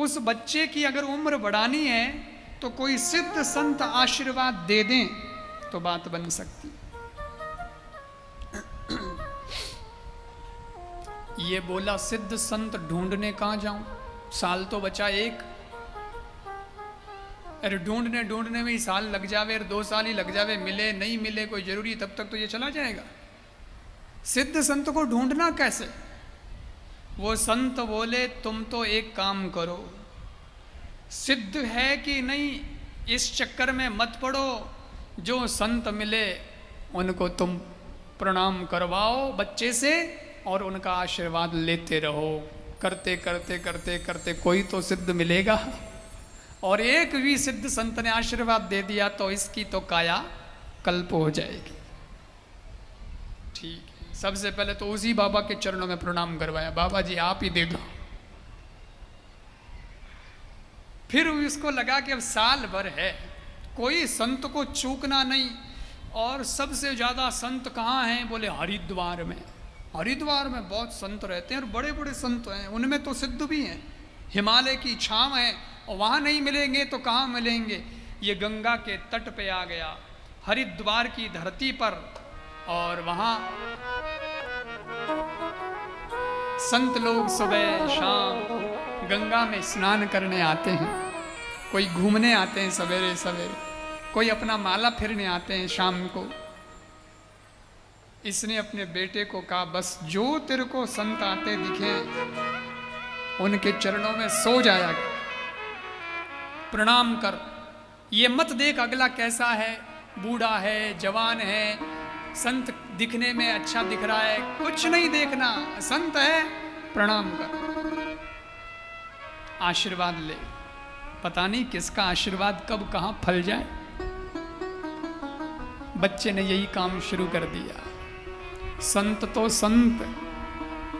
उस बच्चे की अगर उम्र बढ़ानी है तो कोई सिद्ध संत आशीर्वाद दे दें तो बात बन सकती। ये बोला सिद्ध संत ढूंढने कहां जाऊं, साल तो बचा एक। अरे ढूंढने ढूंढने में ही साल लग जावे, 2 साल ही लग जावे, मिले नहीं मिले कोई जरूरी, तब तक तो ये चला जाएगा। सिद्ध संत को ढूंढना कैसे? वो संत बोले तुम तो एक काम करो, सिद्ध है कि नहीं इस चक्कर में मत पड़ो, जो संत मिले उनको तुम प्रणाम करवाओ बच्चे से और उनका आशीर्वाद लेते रहो। करते करते करते करते कोई तो सिद्ध मिलेगा, और एक भी सिद्ध संत ने आशीर्वाद दे दिया तो इसकी तो काया कल्प हो जाएगी। ठीक है, सबसे पहले तो उसी बाबा के चरणों में प्रणाम करवाया, बाबा जी आप ही दे दो। फिर इसको लगा कि अब साल भर है, कोई संत को चूकना नहीं। और सबसे ज्यादा संत कहाँ हैं? बोले हरिद्वार में। हरिद्वार में बहुत संत रहते हैं और बड़े बड़े संत हैं, उनमें तो सिद्ध भी हैं, हिमालय की छांव है, और वहाँ नहीं मिलेंगे तो कहाँ मिलेंगे। ये गंगा के तट पे आ गया, हरिद्वार की धरती पर, और वहाँ संत लोग सुबह शाम गंगा में स्नान करने आते हैं। कोई घूमने आते हैं सवेरे सवेरे, कोई अपना माला फिरने आते हैं शाम को। इसने अपने बेटे को कहा बस जो तेरे को संत आते दिखे उनके चरणों में सो जाया कर, प्रणाम कर। ये मत देख अगला कैसा है, बूढ़ा है जवान है, संत दिखने में अच्छा दिख रहा है, कुछ नहीं देखना, संत है प्रणाम कर, आशीर्वाद ले। पता नहीं किसका आशीर्वाद कब कहां फल जाए। बच्चे ने यही काम शुरू कर दिया। संत तो संत,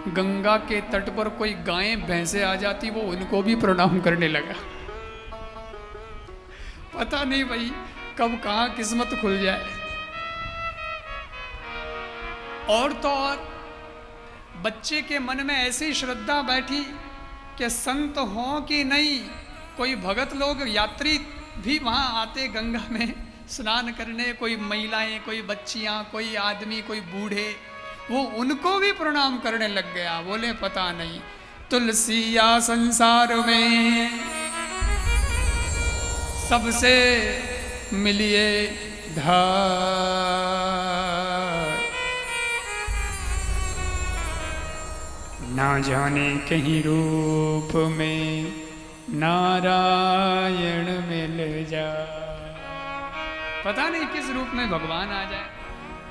गंगा के तट पर कोई गायें भैंसे आ जाती वो उनको भी प्रणाम करने लगा। पता नहीं भाई कब कहां किस्मत खुल जाए। और तो और बच्चे के मन में ऐसी श्रद्धा बैठी कि संत हो कि नहीं, कोई भगत लोग यात्री भी वहां आते गंगा में स्नान करने, कोई महिलाएं, कोई बच्चियां, कोई आदमी, कोई बूढ़े, वो उनको भी प्रणाम करने लग गया। बोले पता नहीं तुलसिया संसार में सबसे मिलिए धार, ना जाने कहीं रूप में नारायण मिल जा। पता नहीं किस रूप में भगवान आ जाए।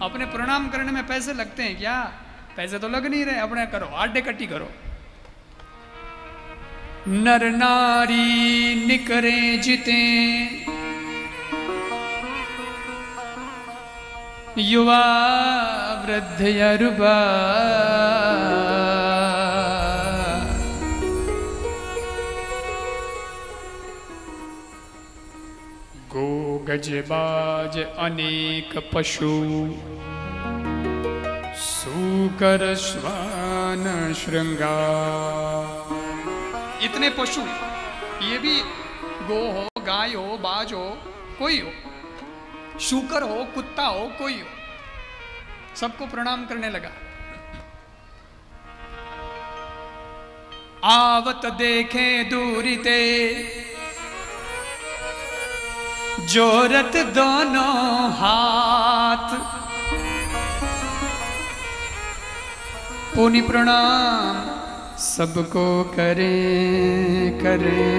अपने प्रणाम करने में पैसे लगते हैं क्या? पैसे तो लग नहीं रहे, अपने करो, आडे कट्टी करो। नर नारी निकरे जिते युवा वृद्ध यरुबा, गो गजबाज अनेक पशु, सूकर श्वान श्रृंगार। इतने पशु, ये भी गो हो, गाय हो, बाज हो, कोई हो, शूकर हो, कुत्ता हो, कोई हो, सबको प्रणाम करने लगा। आवत देखे दूरी ते जोरत दोनों हाथ, पुनि प्रणाम सबको करे करे,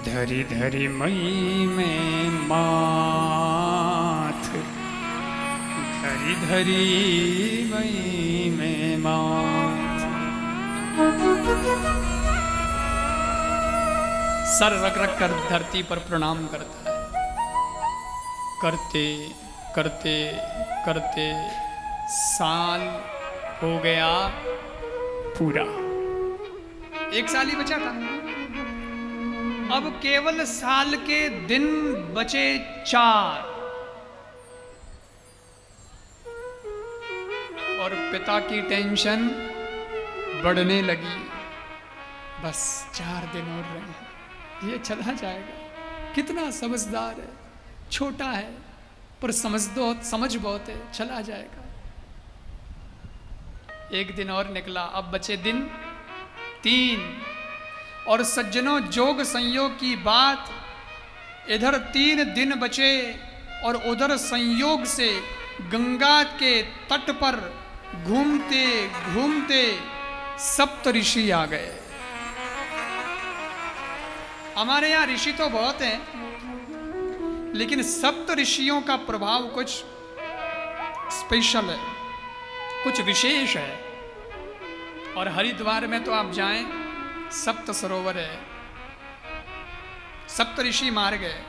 धरी धरी मई में माथ, धरी धरी मई में माथ। सर रख रख कर धरती पर प्रणाम करता है। करते करते करते साल हो गया पूरा। 1 साल ही बचा था। अब केवल साल के दिन बचे 4, और पिता की टेंशन बढ़ने लगी। बस 4 दिन और रहे, ये चला जाएगा। कितना समझदार है, छोटा है पर समझ बहुत है, चला जाएगा। एक दिन और निकला, अब बचे दिन 3। और सज्जनों, जोग संयोग की बात, इधर 3 दिन बचे और उधर संयोग से गंगा के तट पर घूमते घूमते सप्त ऋषि आ गए। हमारे यहाँ ऋषि तो बहुत हैं, लेकिन सप्त ऋषियों का प्रभाव कुछ स्पेशल है, कुछ विशेष है। और हरिद्वार में तो आप जाएं, सप्त सरोवर है, सप्त ऋषि मार गए।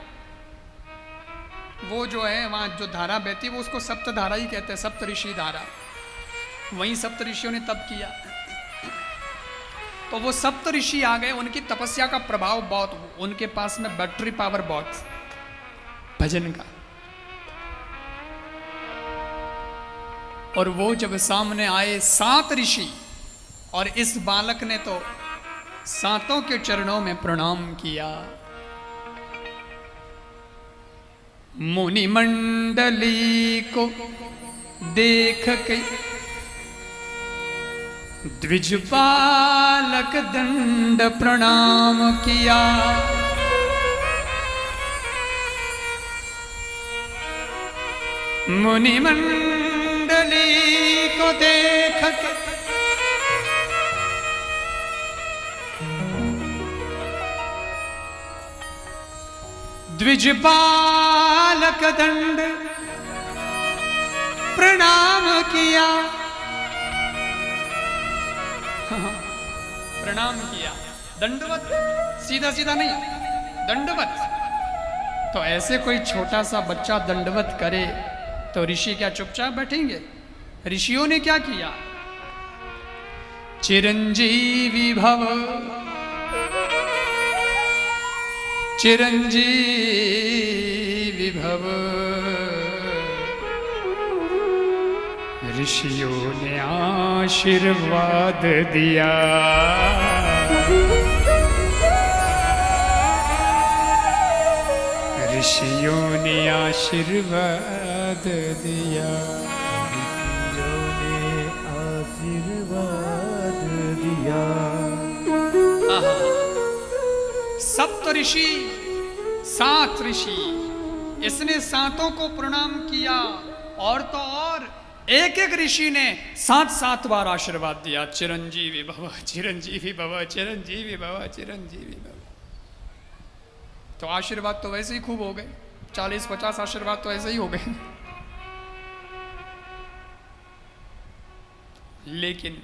वो जो है वहाँ जो धारा बहती, वो उसको सप्त धारा ही कहते हैं, सप्त ऋषि धारा। वहीं सप्त ऋषियों ने तप किया। तो वो सप्त ऋषि आ गए, उनकी तपस्या का प्रभाव बहुत, उनके पास में बैटरी पावर बहुत भजन का। और वो जब सामने आए 7 ऋषि, और इस बालक ने तो 7 के चरणों में प्रणाम किया। मुनि मंडली को देख के द्विज बालक दंड प्रणाम किया। मुनि मंडली को देख के द्विज बालक दंड प्रणाम किया। प्रणाम किया, दंडवत, सीधा सीधा नहीं, दंडवत। तो ऐसे कोई छोटा सा बच्चा दंडवत करे तो ऋषि क्या चुपचाप बैठेंगे? ऋषियों ने क्या किया? चिरंजीवी भव, चिरंजीवी भव, ऋषियों ने आशीर्वाद दिया। ऋषियों ने आशीर्वाद दिया। ऋषियों ने आशीर्वाद दिया। सप्त ऋषि, 7 ऋषि, इसने 7 को प्रणाम किया। और तो और एक एक ऋषि ने 7 बार आशीर्वाद दिया। चिरंजीवी भव, चिरंजीवी भव, चिरंजीवी भव, चिरंजीवी भव। तो आशीर्वाद तो वैसे ही खूब हो गए, 40-50 आशीर्वाद तो ऐसे ही हो गए। लेकिन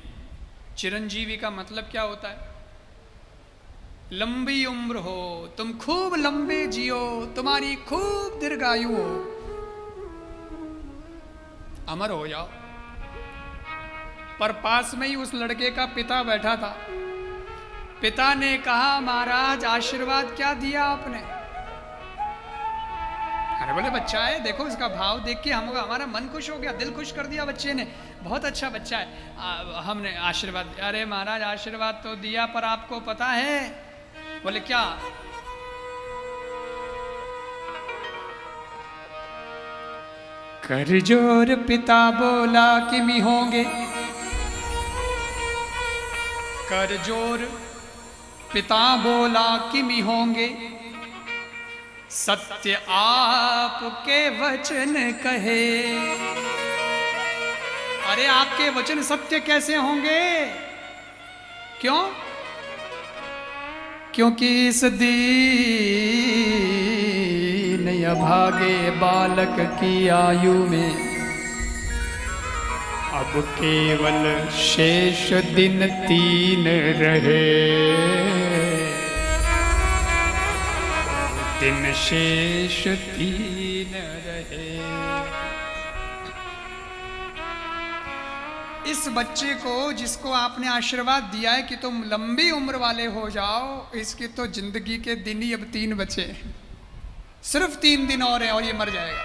चिरंजीवी का मतलब क्या होता है? लंबी उम्र हो, तुम खूब लंबे जियो, तुम्हारी खूब दीर्घायु हो, अमर हो जाओ। पर पास में ही उस लड़के का पिता बैठा था। पिता ने कहा, महाराज आशीर्वाद क्या दिया आपने? अरे बोले, बच्चा है, देखो इसका भाव देख के हमारा मन खुश हो गया, दिल खुश कर दिया बच्चे ने, बहुत अच्छा बच्चा है, हमने आशीर्वाद। अरे महाराज आशीर्वाद तो दिया, पर आपको पता है? बोले क्या? कर जोर पिता बोला कि मी होंगे, कर जोर पिता बोला कि मी होंगे, सत्य आपके वचन कहे। अरे आपके वचन सत्य कैसे होंगे? क्यों? क्योंकि इस दीन अभागे बालक की आयु में अब केवल शेष दिन 3 रहे। दिन शेष 3 रहे। इस बच्चे को, जिसको आपने आशीर्वाद दिया है कि तुम लंबी उम्र वाले हो जाओ, इसकी तो जिंदगी के दिन ही अब 3 बचे, सिर्फ 3 दिन और हैं और ये मर जाएगा।